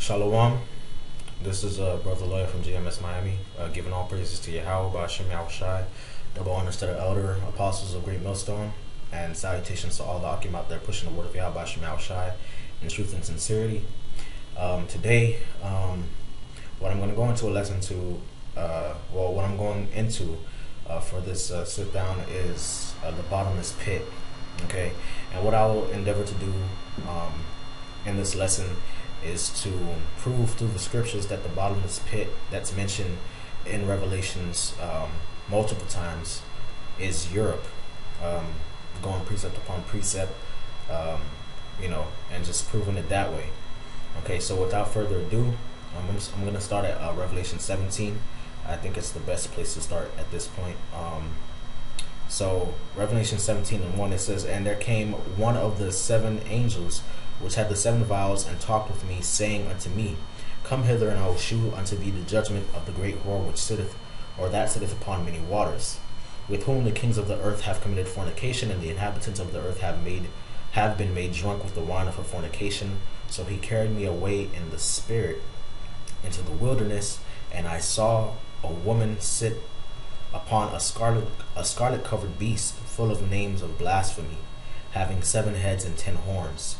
Shalom. This is Brother Lloyd from GMS Miami, giving all praises to Yahweh, Ba'ashem Yahushai, double honors to the elder apostles of Great Millstone, and salutations to all the Akim out there pushing the word of Yahweh, Ba'ashem Yahushai, in truth and sincerity. Today, what I'm going to go into what I'm going into for this sit down is the bottomless pit. Okay, and what I will endeavor to do in this lesson is to prove through the scriptures that the bottomless pit that's mentioned in Revelations multiple times is Europe, going precept upon precept, and just proving it that way. Okay, so without further ado, I'm going to start at Revelation 17. I think it's the best place to start at this point. So Revelation 17:1, it says, "And there came one of the seven angels which had the seven vials, and talked with me, saying unto me, Come hither, and I will shew unto thee the judgment of the great whore which sitteth, or that sitteth upon many waters, with whom the kings of the earth have committed fornication, and the inhabitants of the earth have been made drunk with the wine of her fornication. So he carried me away in the spirit into the wilderness, and I saw a woman sit upon a scarlet covered beast, full of names of blasphemy, having 7 heads and 10 horns.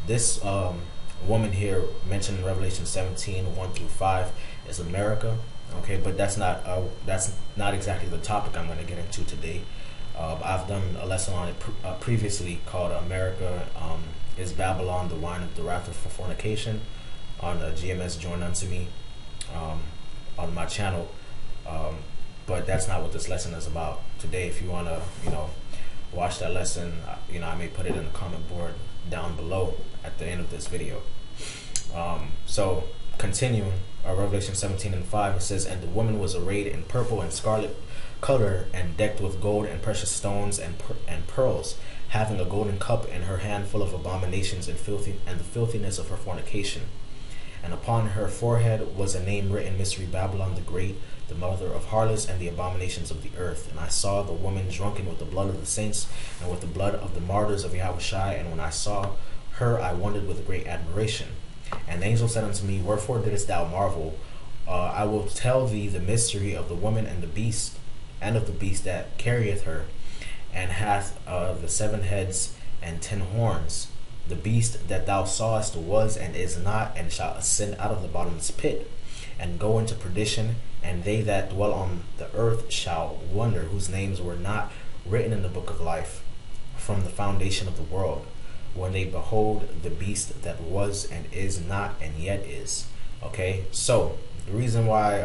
This woman here mentioned in Revelation 17:1-5 is America. Okay, but that's not exactly the topic I'm going to get into today. I've done a lesson on it previously called America is Babylon, the wine of the wrath of fornication, on GMS Join Unto Me on my channel. But that's not what this lesson is about today. If you want to, watch that lesson, I may put it in the comment board down below at the end of this video. So continuing, Revelation 17:5, it says, "And the woman was arrayed in purple and scarlet color, and decked with gold and precious stones and pearls, having a golden cup in her hand full of abominations and the filthiness of her fornication. And upon her forehead was a name written, Mystery Babylon the Great, the mother of harlots and the abominations of the earth. And I saw the woman drunken with the blood of the saints and with the blood of the martyrs of Yahushai. And when I saw her, I wondered with great admiration. And the angel said unto me, Wherefore didst thou marvel? I will tell thee the mystery of the woman and the beast, and of the beast that carrieth her, and hath the 7 heads and 10 horns. The beast that thou sawest was and is not, and shall ascend out of the bottomless pit, and go into perdition. And they that dwell on the earth shall wonder, whose names were not written in the book of life from the foundation of the world, when they behold the beast that was and is not and yet is." Okay, so the reason why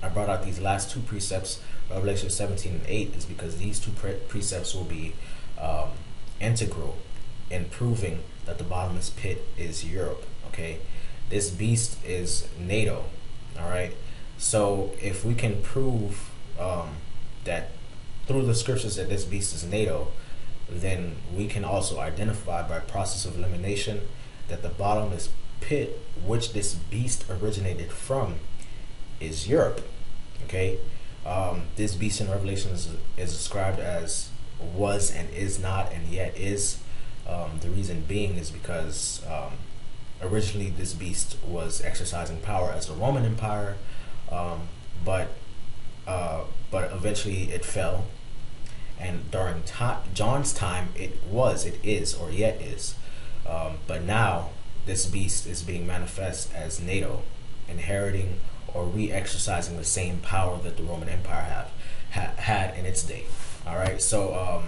I brought out these last 2 precepts, Revelation 17:8, is because these 2 precepts will be integral in proving that the bottomless pit is Europe. Okay, this beast is NATO. All right, so if we can prove that through the scriptures that this beast is NATO, then we can also identify by process of elimination that the bottomless pit which this beast originated from is Europe. Okay, this beast in Revelation is described as was and is not and yet is. The reason being is because originally this beast was exercising power as the Roman Empire, but eventually it fell. And during John's time, it is, or yet is. But now this beast is being manifest as NATO, inheriting or re-exercising the same power that the Roman Empire had in its day. All right. So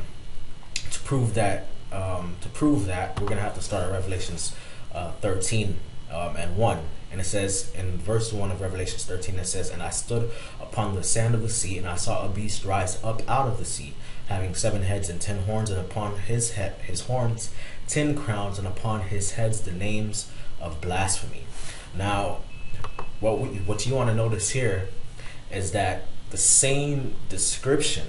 to prove that, we're gonna have to start at Revelations 13:1. And it says in verse 1 of Revelation 13, it says, "And I stood upon the sand of the sea, and I saw a beast rise up out of the sea, having 7 heads and 10 horns, and upon his horns 10 crowns, and upon his heads the names of blasphemy." Now, what you want to notice here is that the same description,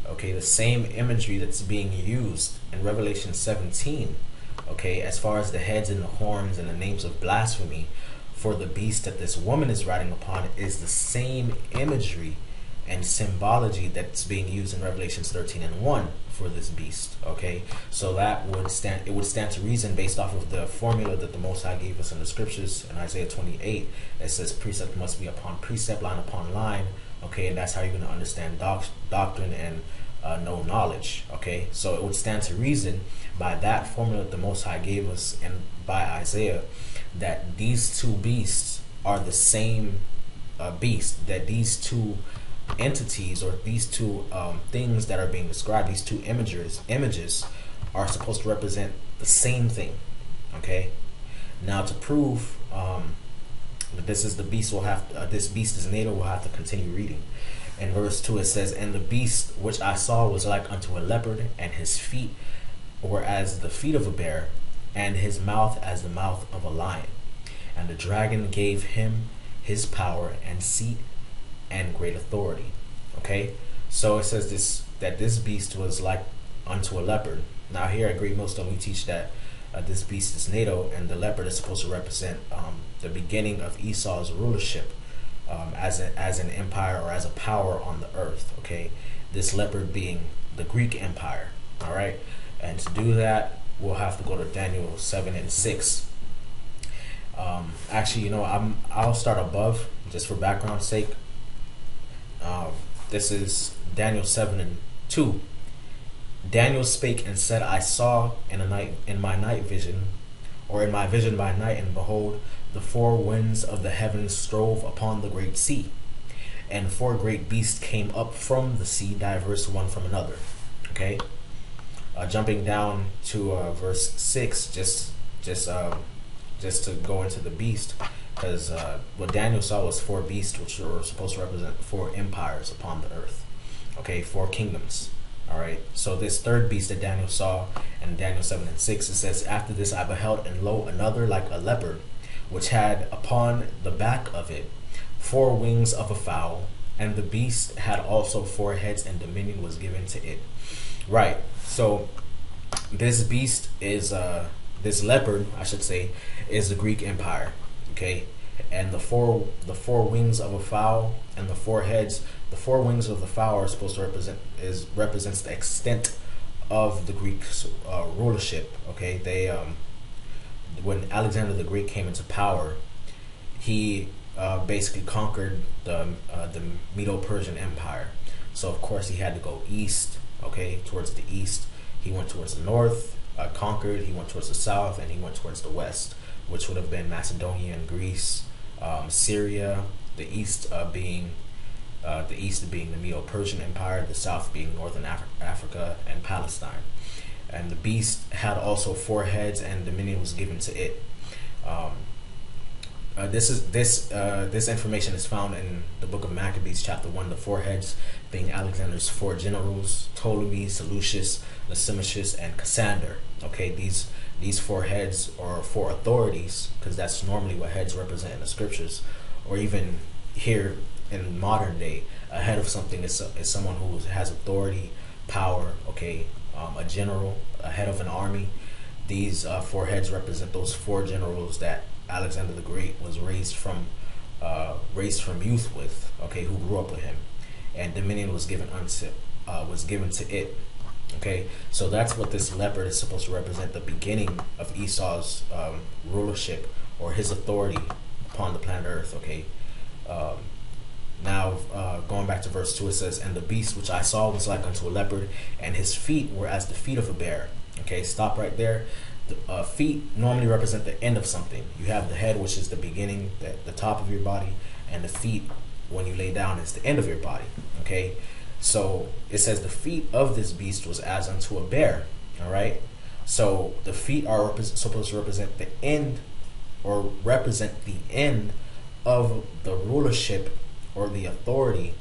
okay, the same imagery that's being used in Revelation 17, okay, as far as the heads and the horns and the names of blasphemy for the beast that this woman is riding upon, is the same imagery and symbology that's being used in Revelations 13:1 for this beast. Okay, so that would stand. It would stand to reason based off of the formula that the Most High gave us in the scriptures in Isaiah 28. It says precept must be upon precept, line upon line. Okay, and that's how you're going to understand doctrine and know knowledge. Okay, so it would stand to reason by that formula that the Most High gave us and by Isaiah that these two beasts are the same beast, that these two entities or these two things that are being described, these two images are supposed to represent the same thing. Okay, now to prove that this is the beast, we'll have this beast is NATO, we'll have to continue reading. In verse 2 it says, and the beast which I saw was like unto a leopard, and his feet were as the feet of a bear, and his mouth as the mouth of a lion. And the dragon gave him his power and seat and great authority. Okay, so it says this beast was like unto a leopard. Now here at Great Millstone we teach that this beast is NATO, and the leopard is supposed to represent the beginning of Esau's rulership as an empire or as a power on the earth. Okay, this leopard being the Greek Empire. All right, and to do that we'll have to go to Daniel 7 and 6. Actually, I'll start above just for background sake. This is Daniel 7 and 2. Daniel spake and said, I saw in my night vision, or in my vision by night, and behold, the four winds of the heavens strove upon the great sea, and four great beasts came up from the sea, diverse one from another. Okay, jumping down to verse 6, just to go into the beast, because what Daniel saw was four beasts which were supposed to represent four empires upon the earth. Okay, four kingdoms. All right, so this third beast that Daniel saw in Daniel 7 and 6, it says, after this I beheld, and lo, another like a leopard, which had upon the back of it 4 wings of a fowl, and the beast had also 4 heads, and dominion was given to it. Right, so this beast is this leopard, I should say, is the Greek Empire. Okay, and the four wings of a fowl and the 4 heads. The 4 wings of the fowl are supposed to represents the extent of the Greek rulership. Okay, they when Alexander the Great came into power, he basically conquered the Medo-Persian Empire. So of course he had to go east. Okay, towards the east. He went towards the north, conquered. He went towards the south, and he went towards the west, which would have been Macedonia and Greece, Syria. The east being the Medo-Persian Empire, the south being northern Africa and Palestine. And the beast had also 4 heads, and dominion was given to it. This information is found in the book of Maccabees, chapter 1. The 4 heads being Alexander's 4 generals: Ptolemy, Seleucus, Lysimachus, and Cassander. Okay, these 4 heads, or 4 authorities, because that's normally what heads represent in the scriptures, or even here in modern day, a head of something is someone who has authority, power. Okay, a general, a head of an army. These 4 heads represent those 4 generals that Alexander the Great was raised from youth with. Okay, who grew up with him, and dominion was given to it. Okay, so that's what this leopard is supposed to represent: the beginning of Esau's rulership, or his authority upon the planet Earth. Okay, now going back to verse 2, it says, and the beast which I saw was like unto a leopard, and his feet were as the feet of a bear. Okay, stop right there. The feet normally represent the end of something. You have the head, which is the beginning, the top of your body, and the feet, when you lay down, is the end of your body. Okay, so it says the feet of this beast was as unto a bear. All right, so the feet are supposed to represent the end, or represent the end of the rulership, or the authority,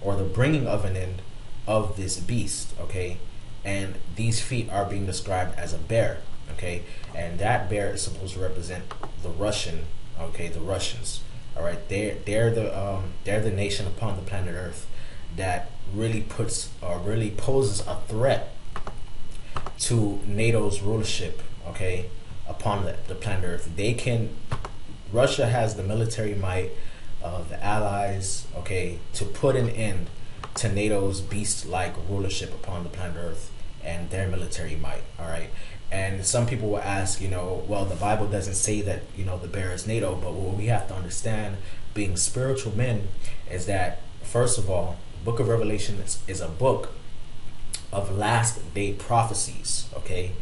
or the bringing of an end of this beast. Okay, and these feet are being described as a bear. Okay, and that bear is supposed to represent the Russian. Okay, the Russians. All right, they're the nation upon the planet Earth that really poses a threat to NATO's rulership. Okay, upon the planet Earth. Russia has the military might, the allies. Okay, to put an end to NATO's beast-like rulership upon the planet Earth and their military might. All right. And some people will ask, well, the Bible doesn't say that, the bear is NATO, but what we have to understand, being spiritual men, is that, first of all, the book of Revelation is a book of last day prophecies, okay?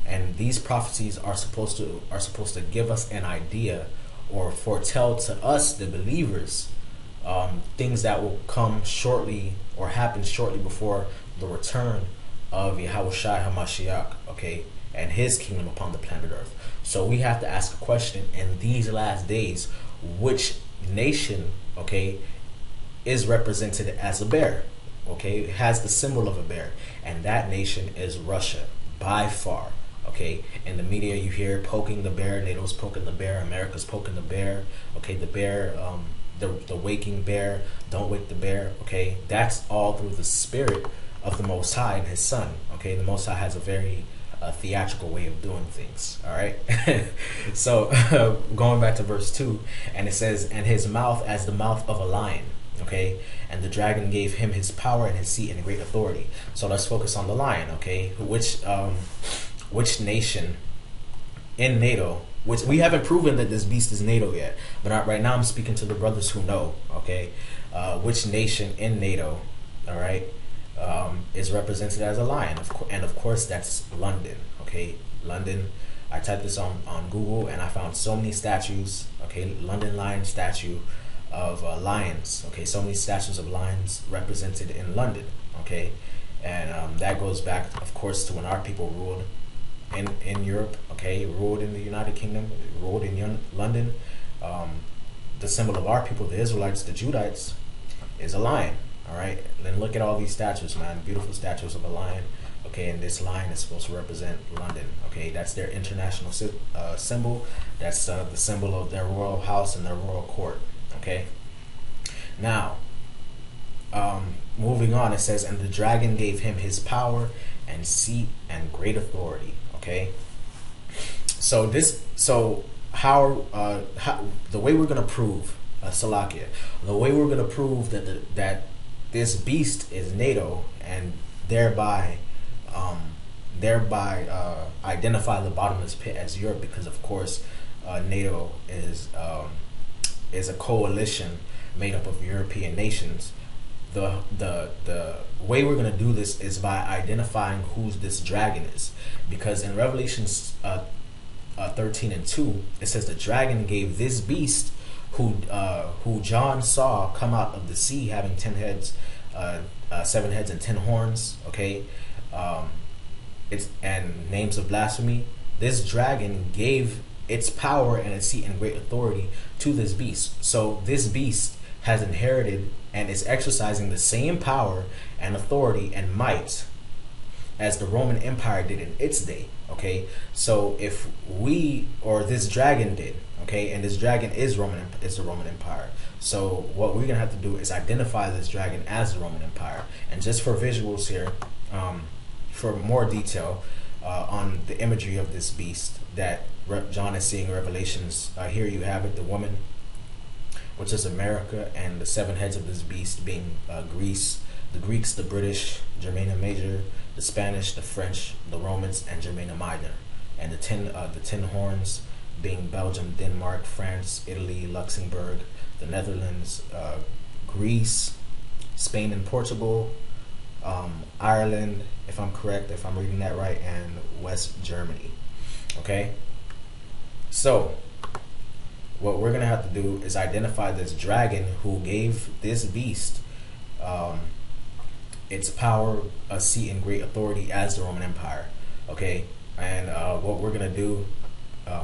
And these prophecies are supposed to give us an idea or foretell to us, the believers, things that will come shortly or happen shortly before the return of Yahushua HaMashiach, okay, and his kingdom upon the planet Earth. So we have to ask a question: in these last days, which nation, okay, is represented as a bear? Okay, it has the symbol of a bear, and that nation is Russia by far. Okay, in the media you hear poking the bear, NATO's poking the bear, America's poking the bear. Okay, the bear, the waking bear, don't wake the bear. Okay, that's all through the spirit of the Most High and His Son. Okay, the Most High has a very theatrical way of doing things. All right. So going back to verse 2, and it says, "And his mouth as the mouth of a lion." Okay, and the dragon gave him his power and his seat and great authority. So let's focus on the lion. Okay, which nation in NATO? Which we haven't proven that this beast is NATO yet, but right now I'm speaking to the brothers who know. Okay, which nation in NATO? All right. Is represented as a lion, and of course that's London. Okay, London. I typed this on Google and I found so many statues. Okay, London lion statue of lions. Okay, so many statues of lions represented in London. Okay, and that goes back, of course, to when our people ruled in Europe. Okay, ruled in the United Kingdom, ruled in London. The symbol of our people, the Israelites, the Judites, is a lion. All right, then look at all these statues, man. Beautiful statues of a lion. Okay, and this lion is supposed to represent London. Okay, that's their international symbol. That's the symbol of their royal house and their royal court. Okay, now moving on, it says, "And the dragon gave him his power and seat and great authority." Okay, so how the way we're gonna prove Salakia, the way we're gonna prove that this beast is NATO, and thereby identify the bottomless pit as Europe, because of course NATO is a coalition made up of European nations. The way we're going to do this is by identifying who this dragon is, because in Revelations 13:2 it says the dragon gave this beast who John saw come out of the sea, having 10 heads, 7 heads and 10 horns. Okay, it's and names of blasphemy. This dragon gave its power and its seat and great authority to this beast. So this beast has inherited and is exercising the same power and authority and might as the Roman Empire did in its day. Okay, so if we, or this dragon did, okay, and this dragon is the Roman Empire. So what we're gonna have to do is identify this dragon as the Roman Empire. And just for visuals here, for more detail on the imagery of this beast that John is seeing in Revelations, here you have it, the woman, which is America, and the 7 heads of this beast being Greece, the Greeks, the British, Germania Major, the Spanish, the French, the Romans, and Germania Minor, and the 10 horns being Belgium, Denmark, France, Italy, Luxembourg, the Netherlands, Greece, Spain and Portugal, Ireland, if I'm correct, if I'm reading that right, and West Germany. Okay, so what we're gonna have to do is identify this dragon who gave this beast its power, a seat, and great authority as the Roman Empire. Okay, and what we're gonna do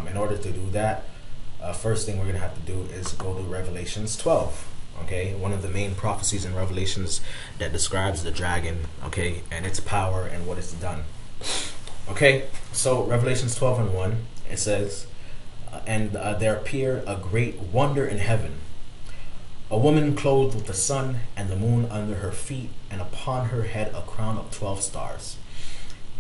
in order to do that, first thing we're gonna have to do is go to Revelations 12. Okay, one of the main prophecies in Revelations that describes the dragon, okay, and its power and what it's done. Okay, so Revelations 12:1, it says, and there appeared a great wonder in heaven, a woman clothed with the sun and the moon under her feet, and upon her head a crown of 12 stars.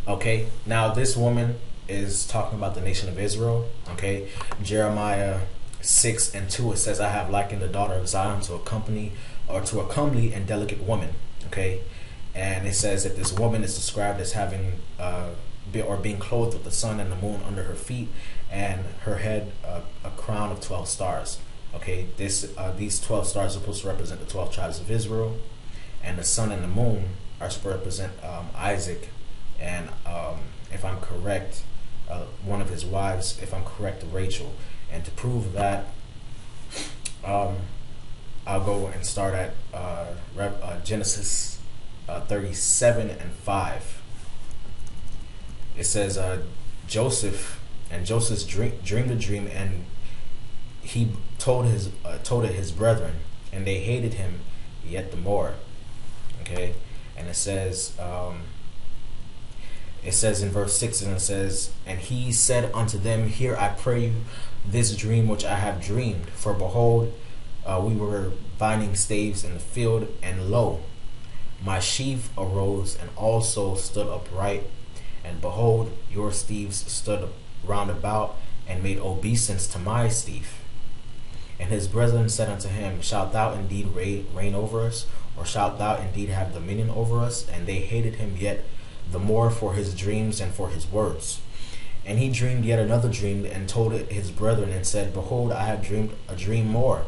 Okay, now this woman is talking about the nation of Israel. Okay, Jeremiah 6:2, it says, "I have likened the daughter of Zion to a comely and delicate woman." Okay, and it says that this woman is described as having being clothed with the sun and the moon under her feet, and her head a crown of 12 stars. Okay, these 12 stars are supposed to represent the 12 tribes of Israel, and the sun and the moon are supposed to represent Isaac, and if I'm correct, one of his wives, if I'm correct, Rachel. And to prove that, I'll go and start at Genesis 37 and 5. It says, Joseph dreamed a dream, and he told it his brethren, and they hated him yet the more. Okay, and it says in verse 6, and it says, and he said unto them, hear I pray you this dream which I have dreamed. For behold, we were binding staves in the field, and lo, my sheaf arose and also stood upright, and behold, your staves stood round about, and made obeisance to my staff. And his brethren said unto him, shalt thou indeed reign over us, or shalt thou indeed have dominion over us? And they hated him yet the more for his dreams and for his words. And he dreamed yet another dream, and told it his brethren, and said, behold, I have dreamed a dream more.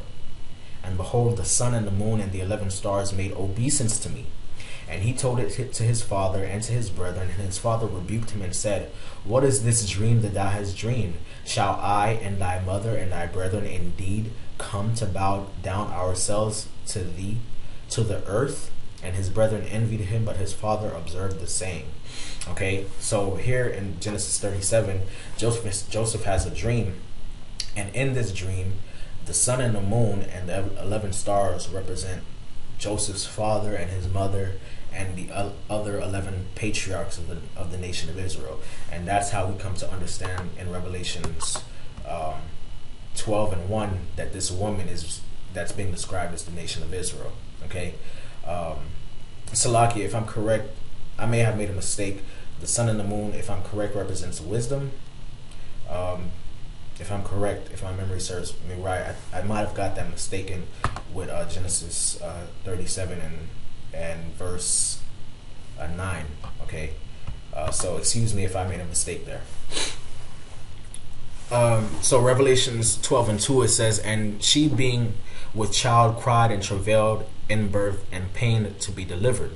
And behold, the sun and the moon and the 11 stars made obeisance to me. And he told it to his father and to his brethren, and his father rebuked him and said, what is this dream that thou hast dreamed? Shall I and thy mother and thy brethren indeed come to bow down ourselves to thee, to the earth? And his brethren envied him, but his father observed the same. Okay, so here in Genesis 37, Joseph has a dream, and in this dream, the sun and the moon and the 11 stars represent Joseph's father and his mother, and the other 11 patriarchs of the nation of Israel. And that's how we come to understand in Revelations 12 and 1 that this woman that's being described as the nation of Israel. Okay, Salaki, if I'm correct, I may have made a mistake. The sun and the moon, if I'm correct, represents wisdom. If I'm correct, if my memory serves me right, I might have got that mistaken with Genesis 37 and verse 9. Okay, so excuse me if I made a mistake there. So Revelations 12 and 2, it says, and she being with child cried and travailed in birth and pain to be delivered.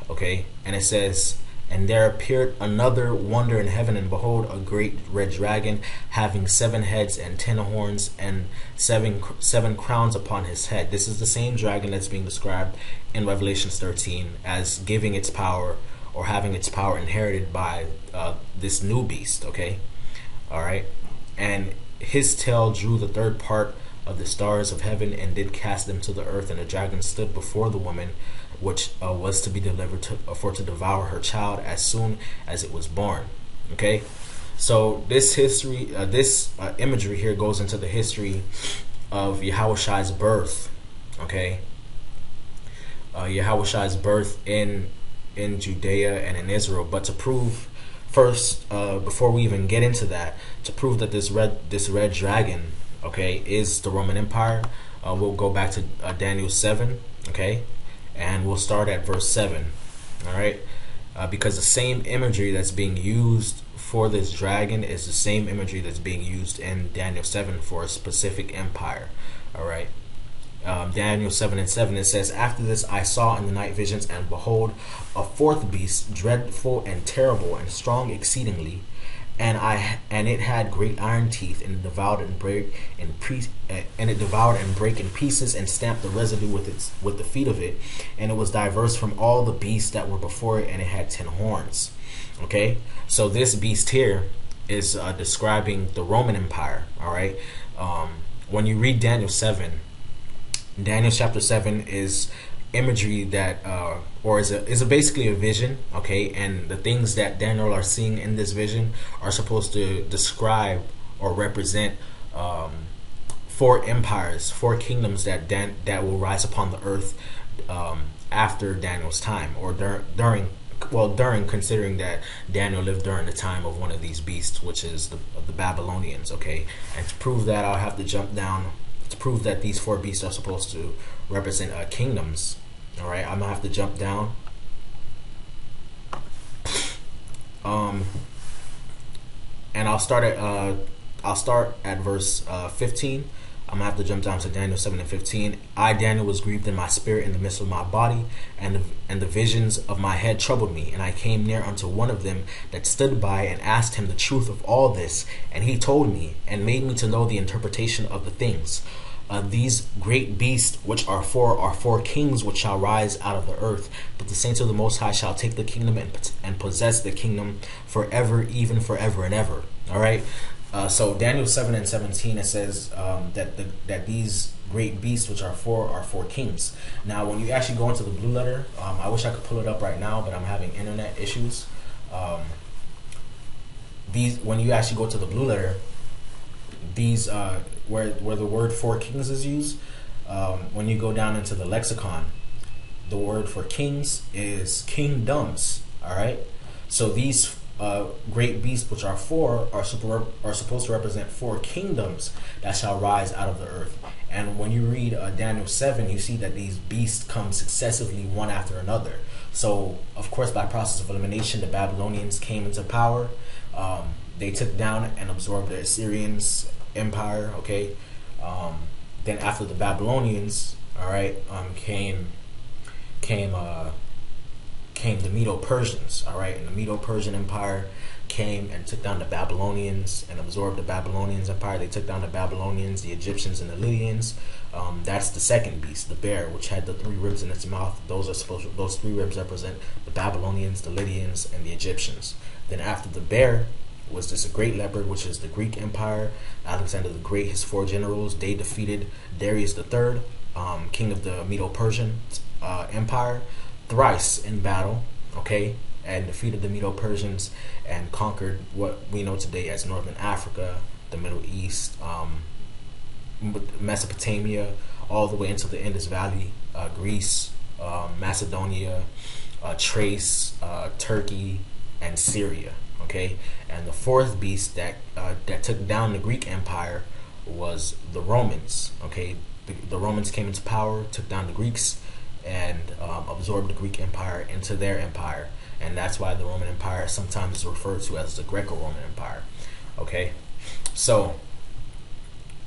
Okay, and it says, and there appeared another wonder in heaven, and behold, a great red dragon, having 7 heads and 10 horns, and seven crowns upon his head. This is the same dragon that's being described in Revelation 13 as giving its power, or having its power inherited by this new beast. Okay, all right, and his tail drew the third part of the stars of heaven, and did cast them to the earth. And the dragon stood before the woman, which was to be delivered for to devour her child as soon as it was born. Okay, so this history, this imagery here goes into the history of Yahushai's birth. Okay, Yahushai's birth in Judea and in Israel. But to prove first, before we even get into that, to prove that this red dragon, okay, is the Roman Empire, we'll go back to Daniel 7. Okay, and we'll start at verse 7. All right, because the same imagery that's being used for this dragon is the same imagery that's being used in Daniel 7 for a specific empire. All right, Daniel 7 and 7, it says, after this I saw in the night visions, and behold, a fourth beast, dreadful and terrible and strong exceedingly, and it had great iron teeth, and it devoured and brake in pieces, and stamped the residue with the feet of it, and it was diverse from all the beasts that were before it, and it had 10 horns. Okay, so this beast here is describing the Roman Empire. All right, when you read Daniel chapter 7 is imagery that is basically a vision. Okay, and the things that Daniel are seeing in this vision are supposed to describe or represent 4 empires, 4 kingdoms that will rise upon the earth after Daniel's time, or during, considering that Daniel lived during the time of one of these beasts, which is the Babylonians. Okay, and to prove that, I'll have to jump down to prove that these 4 beasts are supposed to represent kingdoms. All right, I'm gonna have to jump down. And I'll start at verse 15. I'm gonna have to jump down to Daniel 7 and 15. I, Daniel, was grieved in my spirit in the midst of my body, and the visions of my head troubled me. And I came near unto one of them that stood by, and asked him the truth of all this. And he told me, and made me to know the interpretation of the things. These great beasts which are four kings which shall rise out of the earth. But the saints of the Most High shall take the kingdom and possess the kingdom forever, even forever and ever. All right. So Daniel 7 and 17, it says that these great beasts which are four kings. Now, when you actually go into the blue letter, I wish I could pull it up right now, but I'm having internet issues. When you actually go to the blue letter, these where the word four kings is used, when you go down into the lexicon, the word for kings is kingdoms. All right, so these great beasts which are four are supposed to represent four kingdoms that shall rise out of the earth. And when you read Daniel 7, you see that these beasts come successively one after another. So of course, by process of elimination, the Babylonians came into power. They took down and absorbed the Assyrians empire. Okay, then after the Babylonians, all right, came the Medo-Persians. All right, and the Medo-Persian empire came and took down the Babylonians and absorbed the Babylonians empire. They took down the Babylonians, the Egyptians, and the Lydians. That's the second beast, the bear, which had the three ribs in its mouth. Those three ribs represent the Babylonians, the Lydians, and the Egyptians. Then after the bear was this great leopard, which is the Greek Empire. Alexander the Great, his four generals, they defeated Darius III, king of the Medo-Persian Empire, thrice in battle, okay, and defeated the Medo-Persians and conquered what we know today as Northern Africa, the Middle East, Mesopotamia, all the way into the Indus Valley, Greece, Macedonia, Thrace, Turkey, and Syria. Okay, and the fourth beast that took down the Greek Empire was the Romans. Okay, the Romans came into power, took down the Greeks, and absorbed the Greek Empire into their empire, and that's why the Roman Empire sometimes is referred to as the Greco-Roman Empire. Okay, so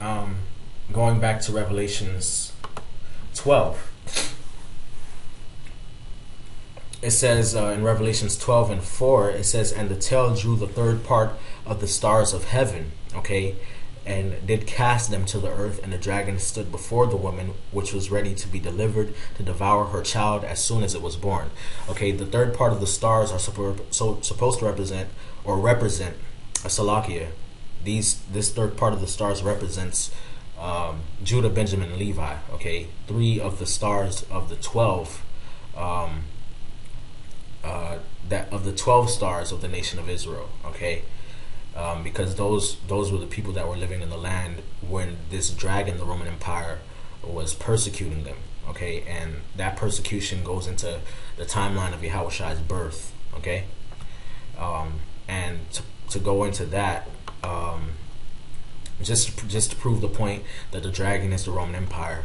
going back to Revelations 12. It says in Revelations 12 and 4, it says, and the tail drew the third part of the stars of heaven, okay, and did cast them to the earth, and the dragon stood before the woman, which was ready to be delivered to devour her child as soon as it was born. Okay, the third part of the stars are supposed to represent a Salakia. This third part of the stars represents Judah, Benjamin, and Levi. Okay, 3 of the stars of the 12. That of the 12 stars of the nation of Israel, okay, because those were the people that were living in the land when this dragon, the Roman Empire, was persecuting them, okay, and that persecution goes into the timeline of Yahushua's birth, okay, and to go into that, just to prove the point that the dragon is the Roman Empire,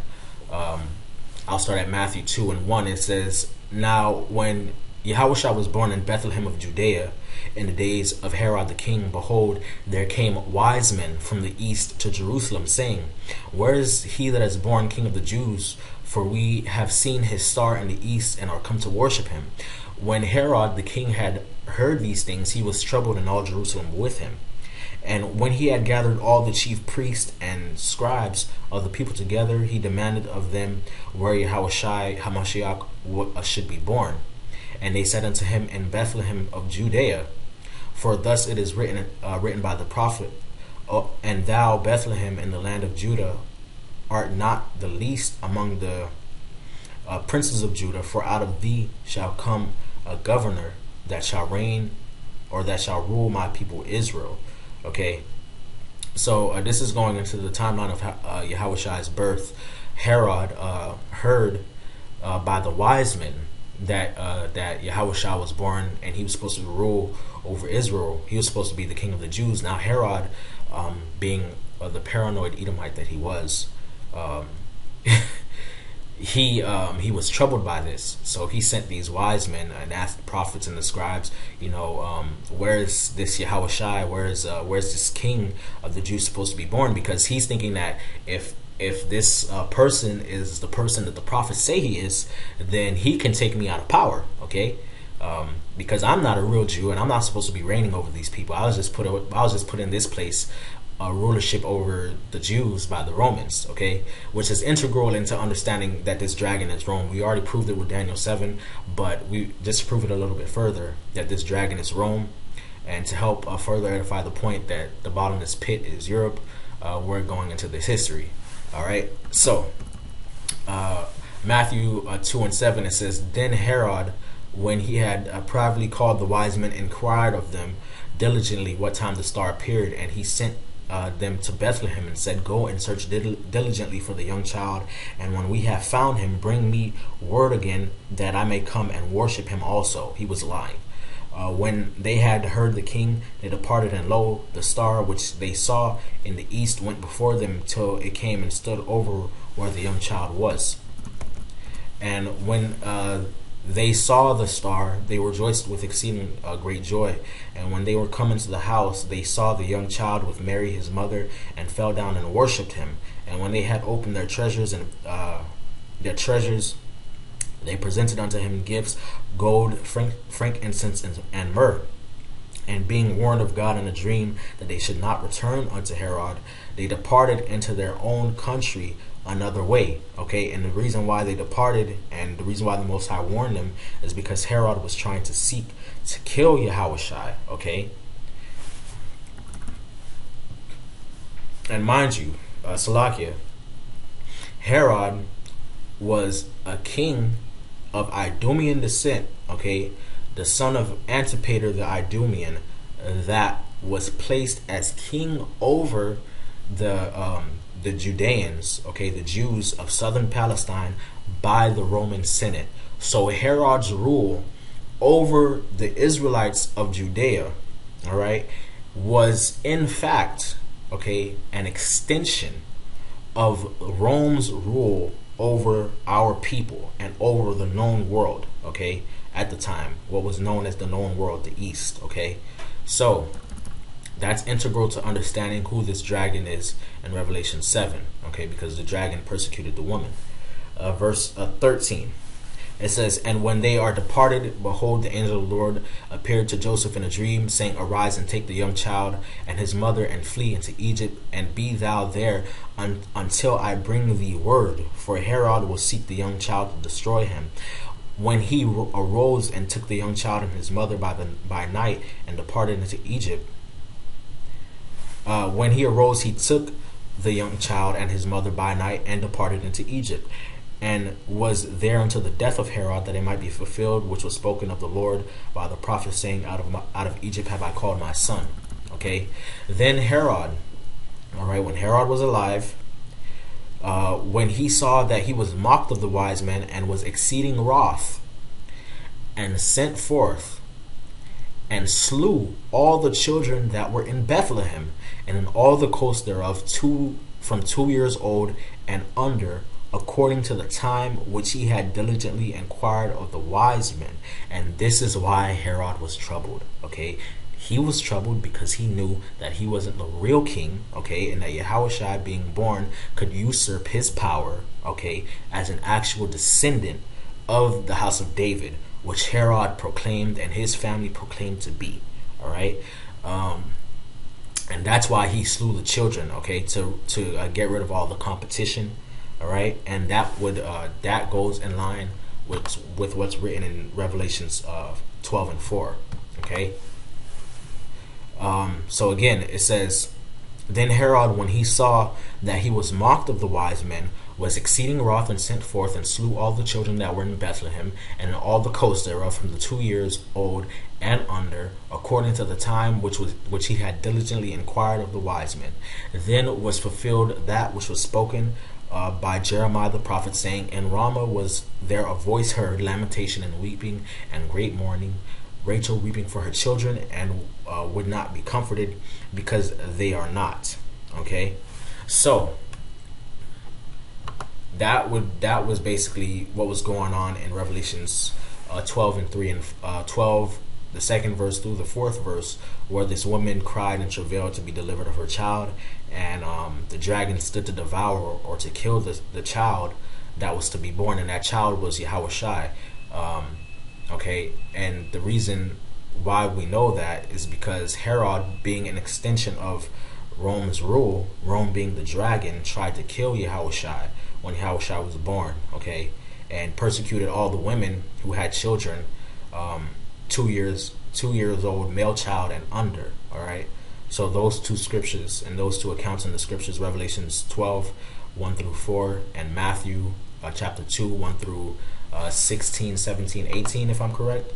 I'll start at Matthew 2 and 1. It says, now when Yahushua was born in Bethlehem of Judea in the days of Herod the king, behold, there came wise men from the east to Jerusalem, saying, where is he that is born King of the Jews? For we have seen his star in the east and are come to worship him. When Herod the king had heard these things, he was troubled, and all Jerusalem with him. And when he had gathered all the chief priests and scribes of the people together, he demanded of them where Yahushua HaMashiach should be born. And they said unto him, in Bethlehem of Judea, for thus it is written by the prophet, and thou, Bethlehem, in the land of Judah, art not the least among the princes of Judah, for out of thee shall come a governor that shall reign, or that shall rule my people Israel. Okay, so this is going into the timeline of Yahushua's birth. Herod heard by the wise men that Yahushua was born, and he was supposed to rule over Israel. He was supposed to be the king of the Jews. Now Herod, being the paranoid Edomite that he was, he was troubled by this, so he sent these wise men and asked the prophets and the scribes, where is this Yahushai? Where's this king of the Jews supposed to be born? Because he's thinking that if this person is the person that the prophets say he is, then he can take me out of power. Okay, because I'm not a real Jew and I'm not supposed to be reigning over these people. I was just put in this place, rulership over the Jews by the Romans, okay, which is integral into understanding that this dragon is Rome. We already proved it with Daniel 7, but we just prove it a little bit further that this dragon is Rome. And to help further edify the point that the bottomless pit is Europe, we're going into this history. All right, so Matthew 2:7, it says, "Then Herod, when he had privately called the wise men, inquired of them diligently what time the star appeared, and he sent them to Bethlehem and said, Go and search diligently for the young child, and when we have found him, bring me word again that I may come and worship him also." He was lying. When they had heard the king, they departed, and lo, the star which they saw in the east went before them till it came and stood over where the young child was. And when they saw the star, they rejoiced with exceeding great joy. And when they were come into the house, they saw the young child with Mary his mother, and fell down and worshipped him. And when they had opened their treasures, they presented unto him gifts, gold, frankincense, and myrrh. And being warned of God in a dream that they should not return unto Herod, they departed into their own country another way. Okay, and the reason why they departed, and the reason why the Most High warned them, is because Herod was trying to seek to kill Yahushai. Okay, and mind you, Salakia, Herod was a king of Idumean descent. Okay, the son of Antipater the Idumean, that was placed as king over the Judeans, okay, the Jews of southern Palestine, by the Roman Senate. So Herod's rule over the Israelites of Judea, all right, was in fact, okay, an extension of Rome's rule over our people and over the known world, okay, at the time, what was known as the known world, the East, okay. So that's integral to understanding who this dragon is in Revelation 7, okay, because the dragon persecuted the woman. Verse 13, it says, "And when they are departed, behold, the angel of the Lord appeared to Joseph in a dream, saying, Arise and take the young child and his mother, and flee into Egypt, and be thou there until I bring thee word, for Herod will seek the young child to destroy him. When he arose and took the young child and his mother by night, and departed into Egypt." When he arose, he took the young child and his mother by night, and departed into Egypt, and was there until the death of Herod, that it might be fulfilled, which was spoken of the Lord by the prophet, saying, Out of Egypt have I called my son. Okay. Then Herod, all right, when Herod was alive, when he saw that he was mocked of the wise men, and was exceeding wroth, and sent forth and slew all the children that were in Bethlehem, and in all the coast thereof, from 2 years old and under, according to the time which he had diligently inquired of the wise men. And this is why Herod was troubled. Okay, he was troubled because he knew that he wasn't the real king, okay, and that Yahushua being born could usurp his power, okay, as an actual descendant of the house of David, which Herod proclaimed and his family proclaimed to be. All right, and that's why he slew the children, okay, to get rid of all the competition. All right, and that goes in line with what's written in Revelations 12:4. Okay. So again, it says, "Then Herod, when he saw that he was mocked of the wise men, was exceeding wroth, and sent forth and slew all the children that were in Bethlehem, and in all the coast thereof, from the 2 years old and under, according to the time which he had diligently inquired of the wise men. Then was fulfilled that which was spoken by Jeremiah the prophet, saying, In Ramah was there a voice heard, lamentation and weeping and great mourning, Rachel weeping for her children, and would not be comforted, because they are not." Okay, so that was basically what was going on in Revelations 12:3 and 12, the second verse through the fourth verse, where this woman cried and travailed to be delivered of her child, and the dragon stood to devour or to kill the child that was to be born, and that child was Yahushai. Okay, and the reason why we know that is because Herod, being an extension of Rome's rule, Rome being the dragon, tried to kill Yahushai when Yahushai was born, okay, and persecuted all the women who had children, 2 years old, male child and under. All right, so those two scriptures and those two accounts in the scriptures, Revelations 12:1-4, and Matthew chapter 2:1 through 16, 17, 18, if I'm correct.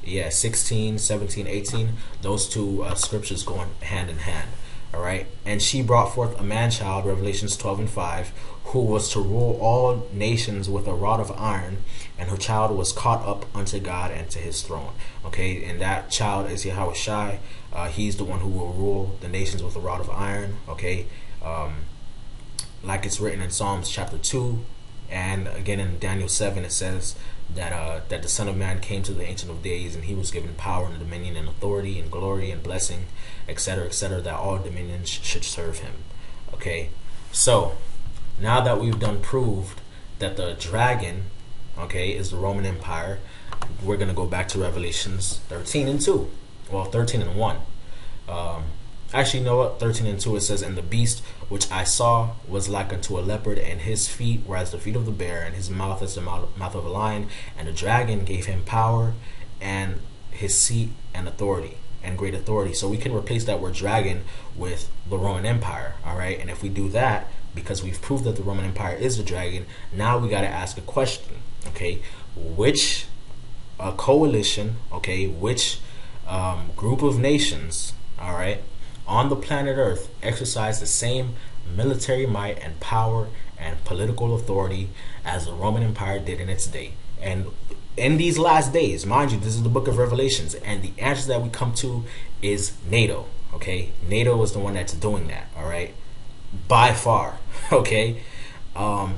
Yeah, 16, 17, 18. Those two scriptures going hand in hand. All right. And she brought forth a man-child, Revelations 12:5, who was to rule all nations with a rod of iron, and her child was caught up unto God and to his throne. Okay, and that child is Yahushai. He's the one who will rule the nations with a rod of iron. Okay, like it's written in Psalms chapter 2, and again in Daniel 7, it says that the Son of Man came to the Ancient of Days, and he was given power and dominion and authority and glory and blessing, etc., etc., that all dominions should serve him. Okay, so now that we've done proved that the dragon, okay, is the Roman Empire, we're going to go back to Revelations 13:2. Well, 13:1. Actually, you know what? 13:2, it says, and the beast which I saw was like unto a leopard, and his feet were as the feet of the bear, and his mouth as the mouth of a lion. And the dragon gave him power and his seat and authority and great authority. So we can replace that word dragon with the Roman Empire. All right, and if we do that, because we've proved that the Roman Empire is a dragon, now we got to ask a question. Okay, which coalition, okay, which group of nations, all right, on the planet Earth exercise the same military might and power and political authority as the Roman Empire did in its day? And in these last days, mind you, this is the book of Revelations, and the answer that we come to is NATO. Okay, NATO is the one that's doing that. All right, by far. Okay, I'll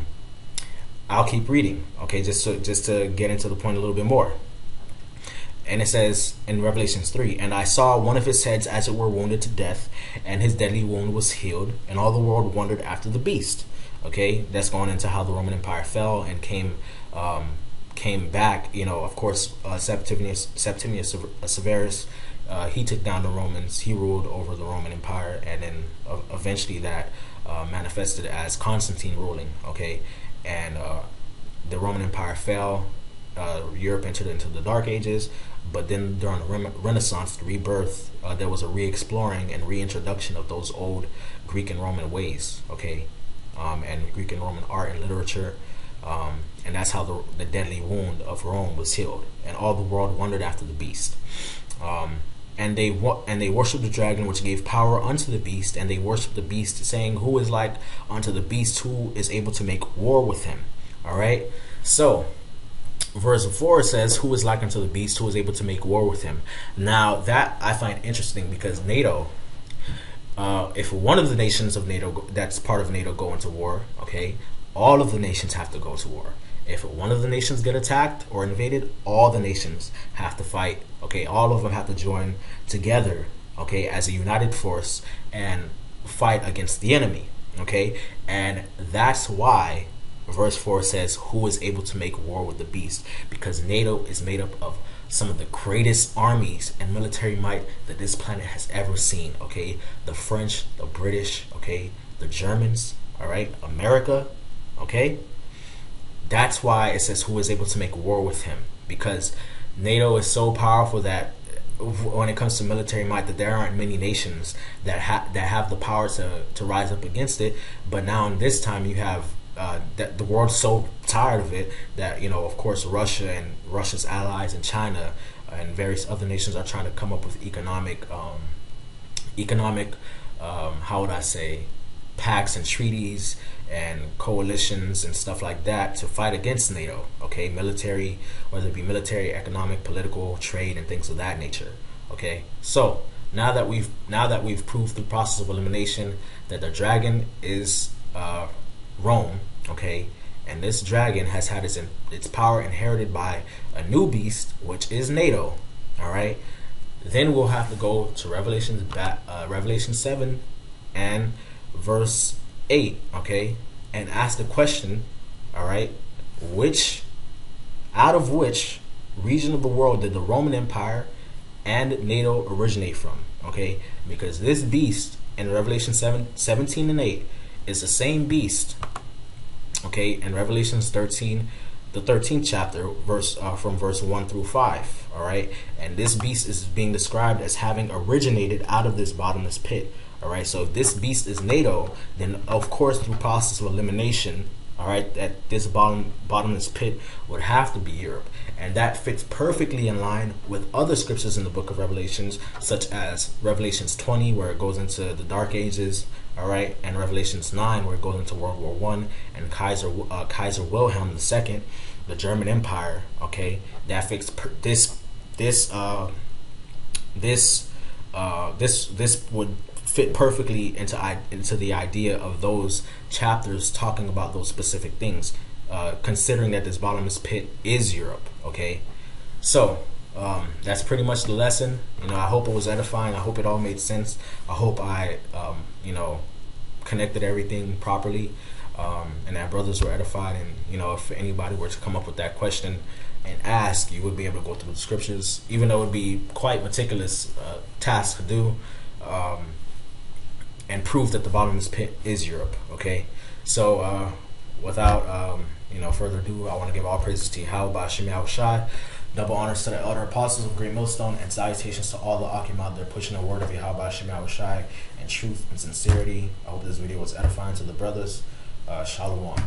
keep reading. Okay, just to get into the point a little bit more. And it says in Revelations 3, and I saw one of his heads as it were wounded to death, and his deadly wound was healed, and all the world wondered after the beast. Okay, that's going into how the Roman Empire fell and came back. You know, of course, Septimius Severus, he took down the Romans. He ruled over the Roman Empire, and then eventually that manifested as Constantine ruling. Okay, and the Roman Empire fell. Europe entered into the Dark Ages, but then during the Renaissance, the rebirth, there was a re-exploring and reintroduction of those old Greek and Roman ways, okay, and Greek and Roman art and literature, and that's how the deadly wound of Rome was healed, and all the world wondered after the beast. And they worshipped the dragon, which gave power unto the beast, and they worshipped the beast, saying, who is like unto the beast, who is able to make war with him? All right, so verse 4 says, who is like unto the beast, who is able to make war with him? Now that I find interesting, because NATO, if one of the nations of NATO that's part of NATO go into war, okay, all of the nations have to go to war. If one of the nations get attacked or invaded, all the nations have to fight. Okay, all of them have to join together, okay, as a united force and fight against the enemy. Okay, and that's why verse 4 says, who is able to make war with the beast? Because NATO is made up of some of the greatest armies and military might that this planet has ever seen. Okay, the French, the British, okay, the Germans, all right, America, okay. That's why it says, who is able to make war with him? Because NATO is so powerful that when it comes to military might, that there aren't many nations that have the power to rise up against it. But now in this time, you have that the world's so tired of it that, you know, of course, Russia and Russia's allies and China and various other nations are trying to come up with economic how would I say, pacts and treaties and coalitions and stuff like that to fight against NATO. Okay, military, whether it be military, economic, political, trade, and things of that nature. Okay, so now that we've proved through process of elimination that the dragon is Rome, okay? And this dragon has had its power inherited by a new beast, which is NATO, all right? Then we'll have to go to Revelation 7 and verse 8, okay? And ask the question, all right, out of which region of the world did the Roman Empire and NATO originate from, okay? Because this beast in Revelation 17 and 8 is the same beast, okay, in Revelation 13, the 13th chapter, from verse 1 through 5, all right? And this beast is being described as having originated out of this bottomless pit, all right? So if this beast is NATO, then of course through process of elimination, all right, that this bottomless pit would have to be Europe. And that fits perfectly in line with other scriptures in the book of Revelations, such as Revelations 20, where it goes into the Dark Ages, all right, and Revelations 9, where it goes into World War One and Kaiser Wilhelm II, the German Empire, okay. That fits this would fit perfectly into the idea of those chapters talking about those specific things, considering that this bottomless pit is Europe, okay? So that's pretty much the lesson. I hope it was edifying. I hope it all made sense. I hope I connected everything properly, and that brothers were edified. And if anybody were to come up with that question and ask, you would be able to go through the scriptures, even though it would be quite meticulous task to do, and prove that the bottomless pit is Europe, okay? So without further ado, I want to give all praises to Yahweh B'Shem Yahushai, double honors to the elder apostles of Great Millstone, and salutations to all the Akim out there pushing the word of Yahweh B'Shem Yahushai in truth and sincerity. I hope this video was edifying to the brothers. Shalom.